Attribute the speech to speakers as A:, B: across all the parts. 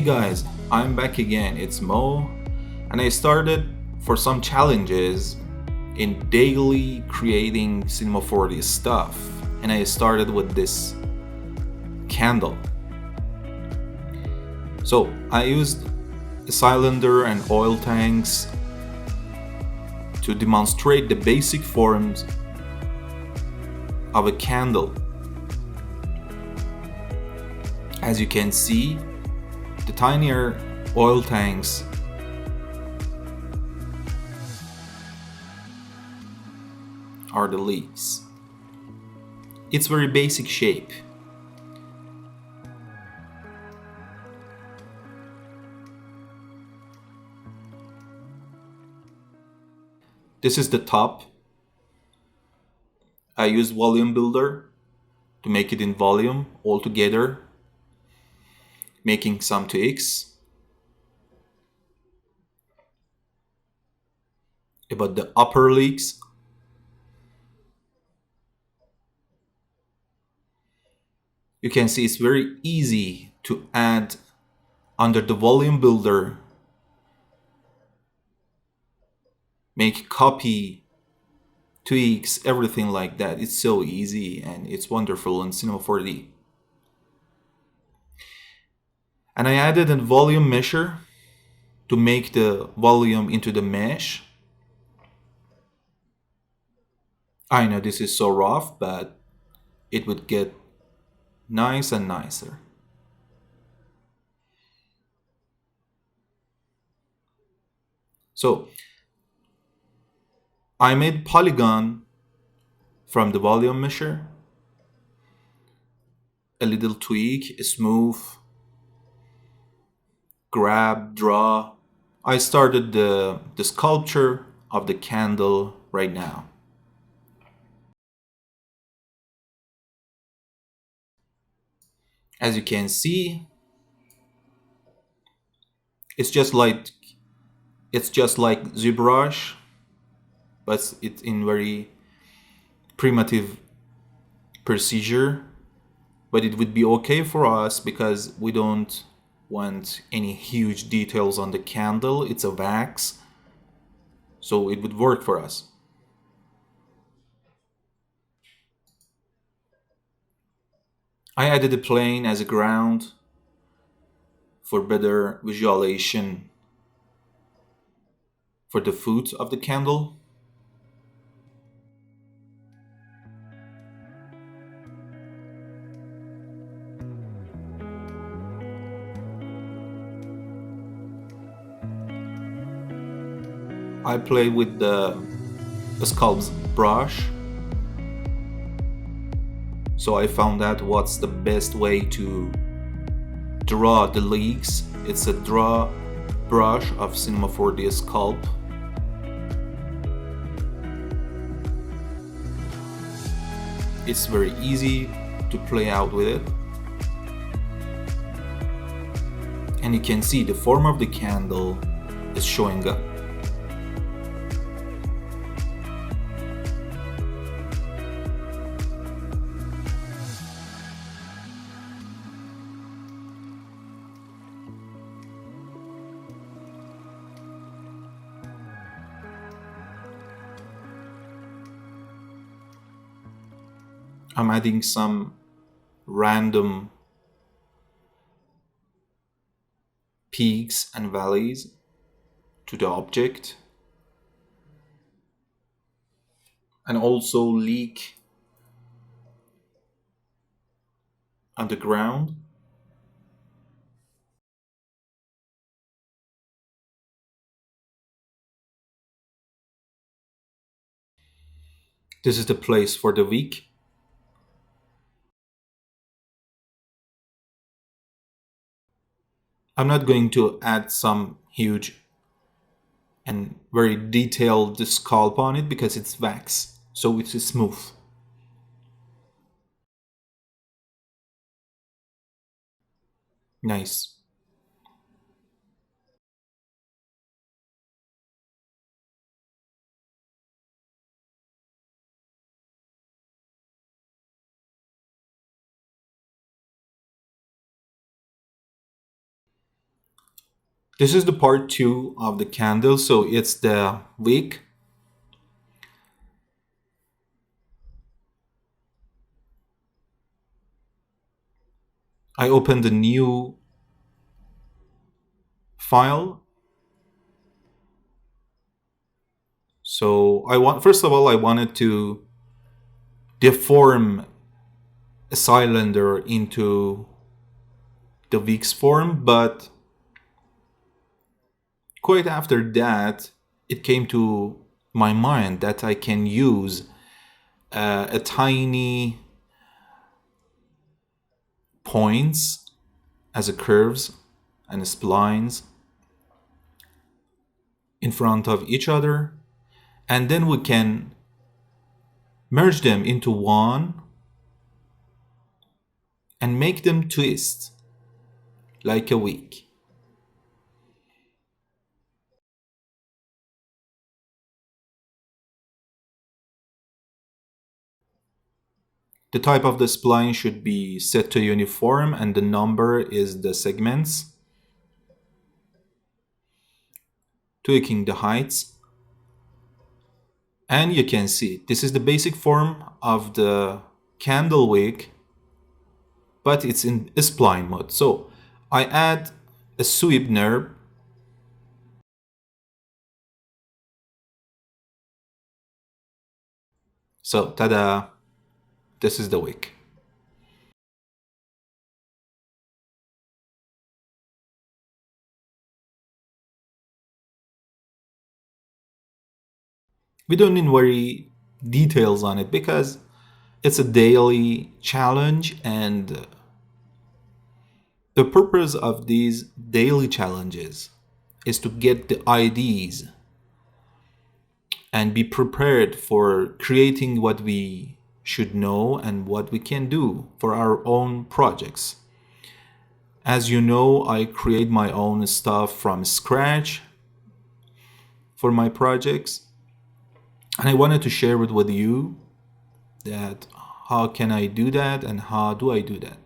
A: Hey guys, I'm back again. It's Mo, and I started for some challenges in daily creating Cinema 4D stuff. And I started with this candle. So I used a cylinder and oil tanks to demonstrate the basic forms of a candle. As you can see, the tinier oil tanks are the leaves. It's very basic shape. This is the top. I used volume builder to make it in volume all together, making some tweaks. About the upper leaks, you can see it's very easy to add under the volume builder, make copy, tweaks, everything like that. It's so easy and it's wonderful in Cinema 4D. And I added a volume measure to make the volume into the mesh. I know this is so rough, but it would get nice and nicer. So I made polygon from the volume measure, a little tweak, a smooth, grab, draw. I started the sculpture of the candle right now. As you can see, it's just like ZBrush, but it's in very primitive procedure. But it would be okay for us because we don't want any huge details on the candle. It's a wax, so it would work for us. I added a plane as a ground for better visualization for the foot of the candle. I play with the sculpt brush, so I found out what's the best way to draw the leaks. It's a draw brush of Cinema 4D Sculpt. It's very easy to play out with it. And you can see the form of the candle is showing up. I'm adding some random peaks and valleys to the object, and also leak on the ground. This is the place for the wick. I'm not going to add some huge and very detailed sculpt on it because it's wax, so it's smooth. Nice. This is the part 2 of the candle, so it's the wick. I opened a new file. So first of all, I wanted to deform a cylinder into the Wix form, but quite after that, it came to my mind that I can use a tiny points as a curves and splines in front of each other, and then we can merge them into one and make them twist like a wick. The type of the spline should be set to uniform, and the number is the segments. Tweaking the heights. And you can see this is the basic form of the candle wick, but it's in spline mode. So I add a sweetener. So tada, this is the wick. We don't need worry details on it because it's a daily challenge, and the purpose of these daily challenges is to get the ideas and be prepared for creating what we should know and what we can do for our own projects. As you know, I create my own stuff from scratch for my projects, and I wanted to share it with you that how can I do that and how do I do that.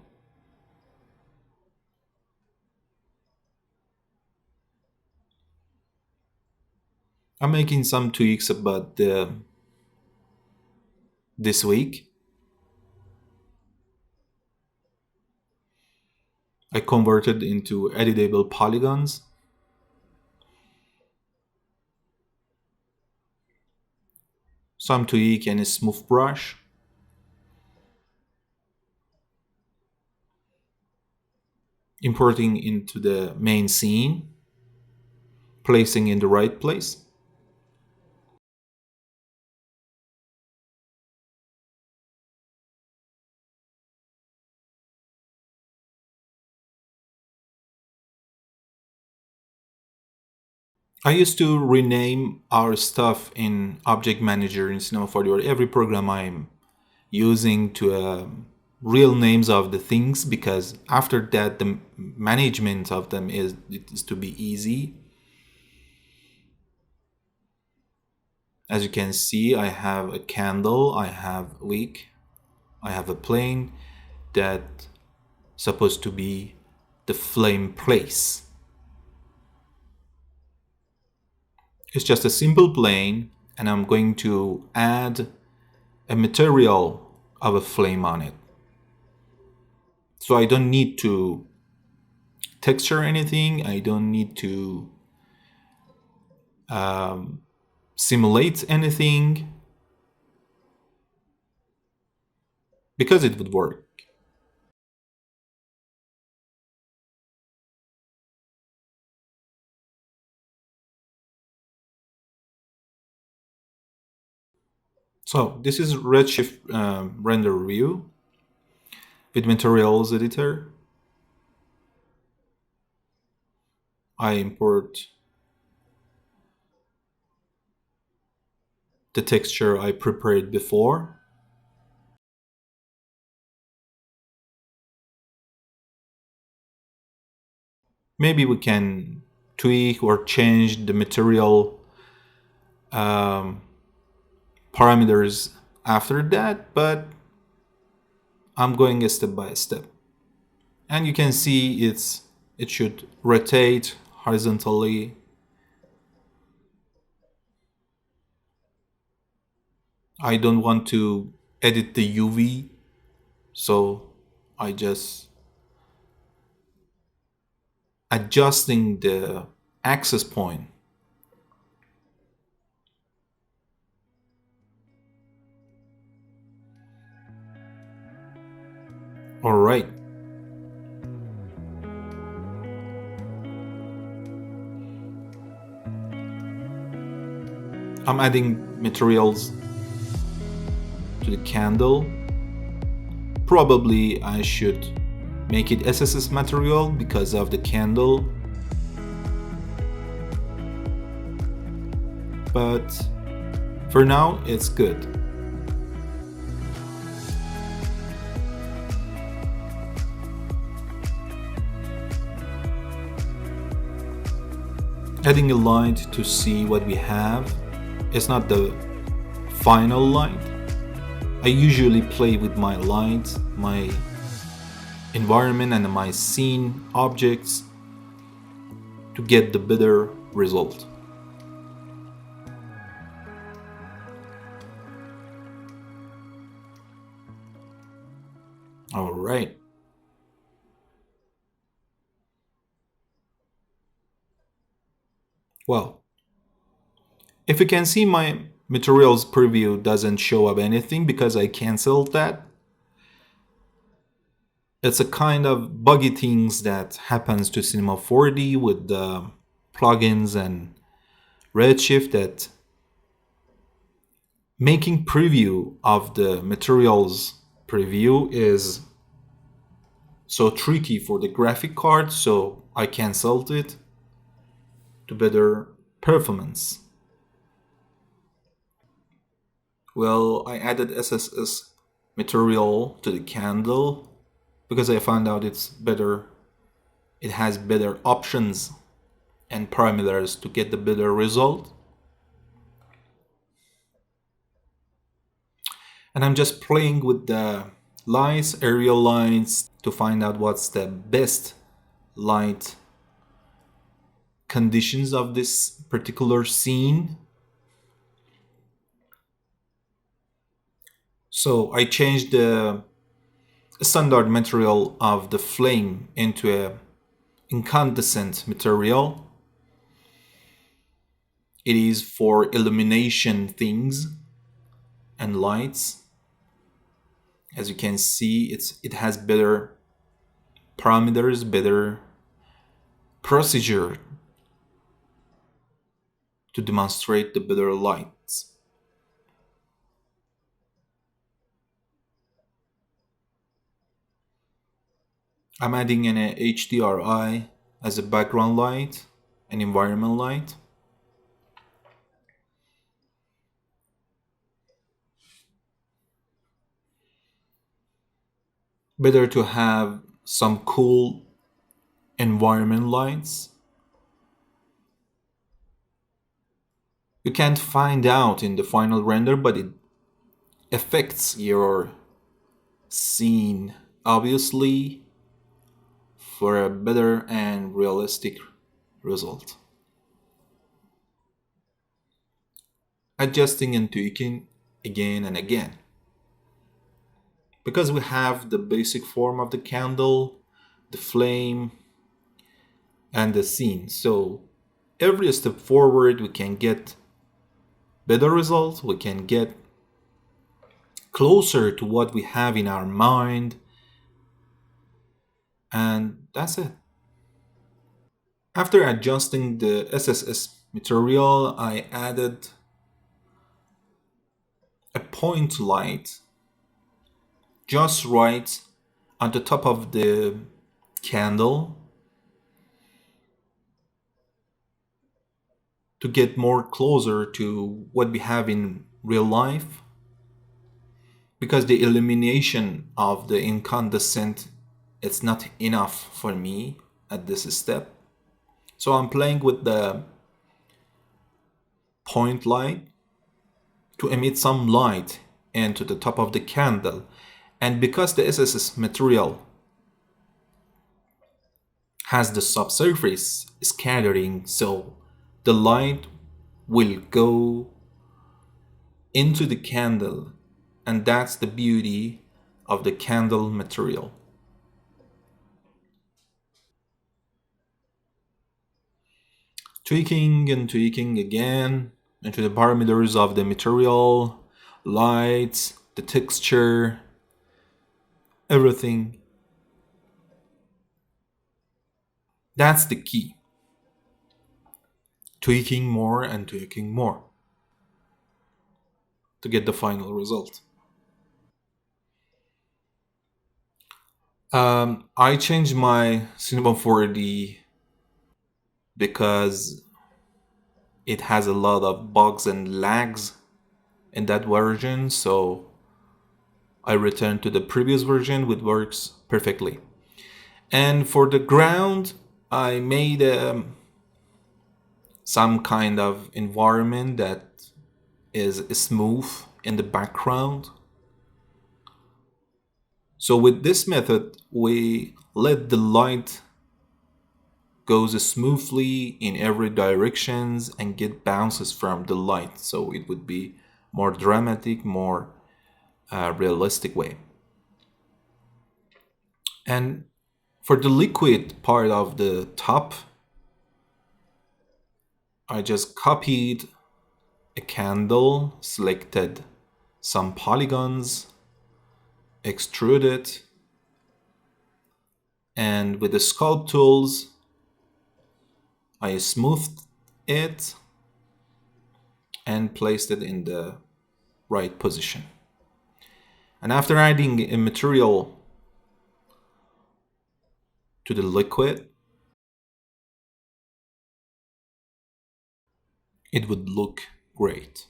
A: I'm making some tweaks about this week. I converted into editable polygons. Some tweak and a smooth brush. Importing into the main scene. Placing in the right place. I used to rename our stuff in Object Manager in Cinema 4D or every program I'm using to real names of the things, because after that the management of them is to be easy. As you can see, I have a candle, I have a wick, I have a plane that supposed to be the flame place. It's just a simple plane, and I'm going to add a material of a flame on it. So I don't need to texture anything, I don't need to simulate anything, because it would work. So this is redshift render view with materials editor. I import the texture I prepared before. Maybe we can tweak or change the material parameters after that, but I'm going a step by step. And you can see it should rotate horizontally. I don't want to edit the UV, so I just adjusting the access point. All right. I'm adding materials to the candle. Probably I should make it SSS material because of the candle. But for now, it's good. Adding a light to see what we have. It's not the final light. I usually play with my light, my environment and my scene objects to get the better result. All right. Well, if you can see, my materials preview doesn't show up anything because I canceled that. It's a kind of buggy things that happens to Cinema 4D with the plugins and redshift, that making preview of the materials preview is so tricky for the graphic card, so I canceled it to better performance. Well, I added SSS material to the candle because I found out it's better. It has better options and parameters to get the better result. And I'm just playing with the lights, aerial lights, to find out what's the best light conditions of this particular scene. So I changed the standard material of the flame into a incandescent material. It is for illumination things and lights. As you can see, it has better parameters, better procedure to demonstrate the better lights. I'm adding an HDRI as a background light, an environment light. Better to have some cool environment lights. You can't find out in the final render, but it affects your scene obviously for a better and realistic result. Adjusting and tweaking again and again. Because we have the basic form of the candle, the flame, and the scene. So every step forward, we can get better results. We can get closer to what we have in our mind. And that's it. After adjusting the SSS material, I added a point light just right on the top of the candle to get more closer to what we have in real life, because the illumination of the incandescent, it's not enough for me at this step. So I'm playing with the point light to emit some light into the top of the candle. And because the SSS material has the subsurface scattering, so the light will go into the candle, and that's the beauty of the candle material. Tweaking and tweaking again into the parameters of the material, light, the texture, everything. That's the key. Tweaking more and tweaking more to get the final result. I changed my Cinema 4D because it has a lot of bugs and lags in that version, so I returned to the previous version, which works perfectly. And for the ground, I made some kind of environment that is smooth in the background. So with this method, we let the light goes smoothly in every directions and get bounces from the light, so it would be more dramatic, more realistic way. And for the liquid part of the top, I just copied a candle, selected some polygons, extruded, and with the sculpt tools I smoothed it and placed it in the right position. And after adding a material to the liquid, it would look great.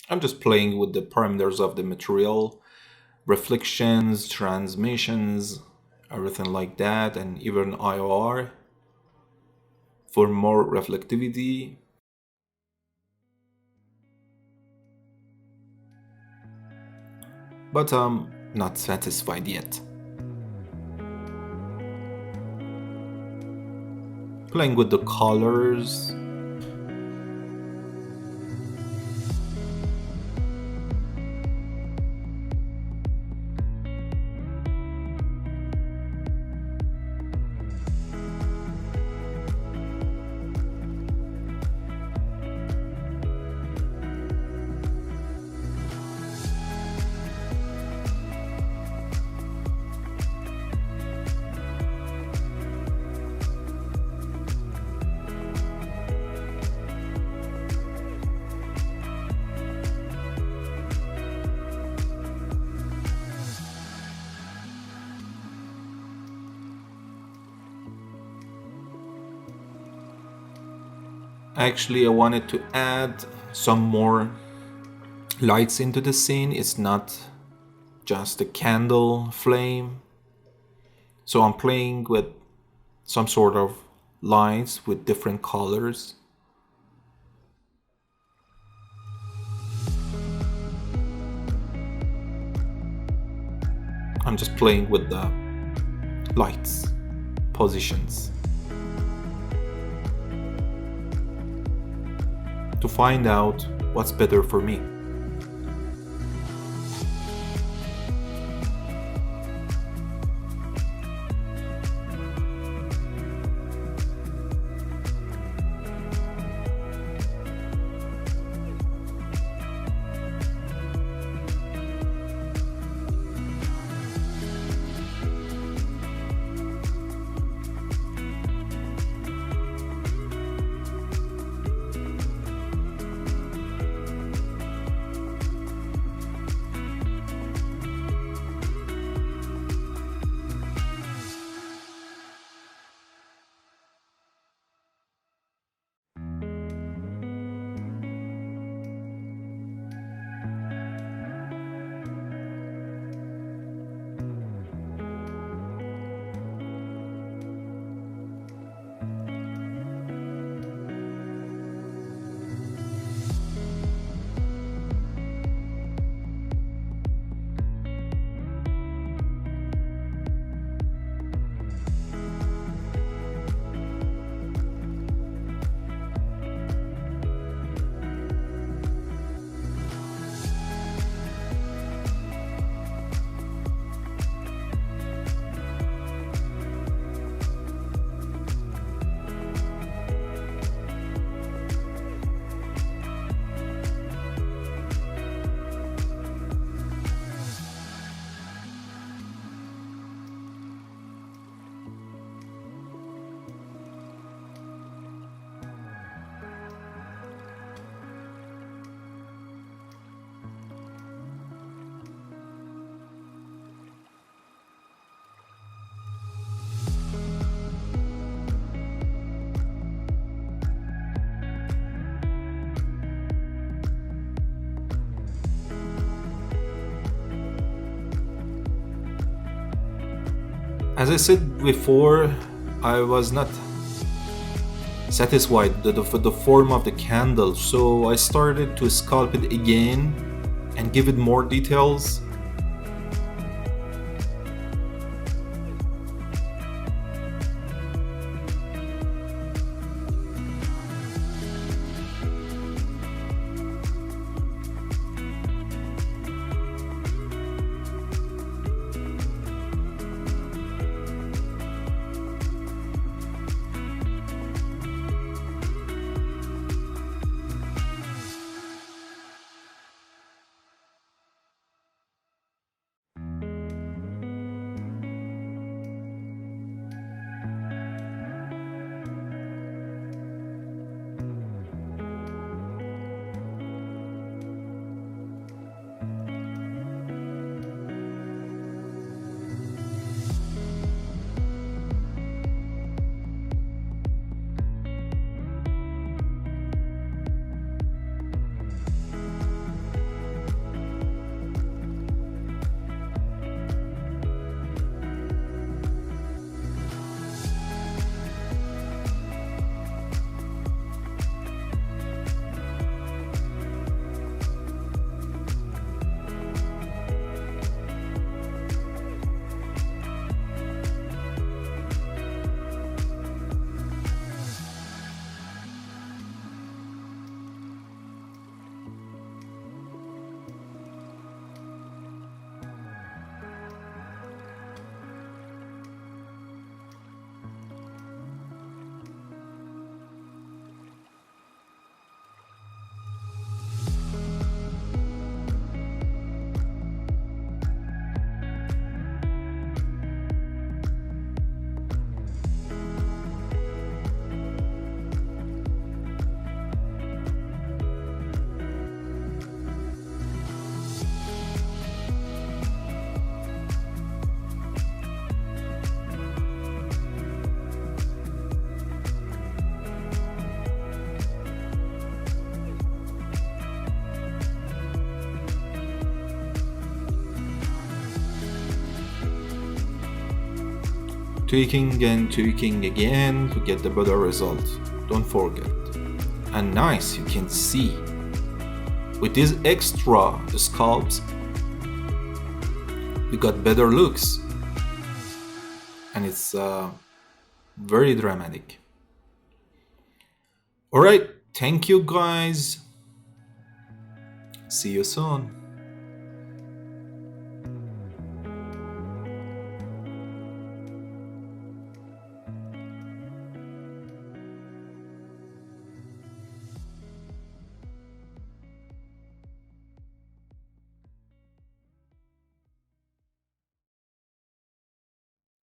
A: I'm just playing with the parameters of the material, reflections, transmissions, everything like that, and even IOR for more reflectivity. But I'm not satisfied yet. Playing with the colors. Actually, I wanted to add some more lights into the scene. It's not just a candle flame. So I'm playing with some sort of lights with different colors. I'm just playing with the lights, positions, to find out what's better for me. As I said before, I was not satisfied with the form of the candle, so I started to sculpt it again and give it more details. Tweaking and tweaking again to get the better result. Don't forget. And nice, you can see. With these extra sculpts, we got better looks. And it's very dramatic. Alright, thank you guys. See you soon.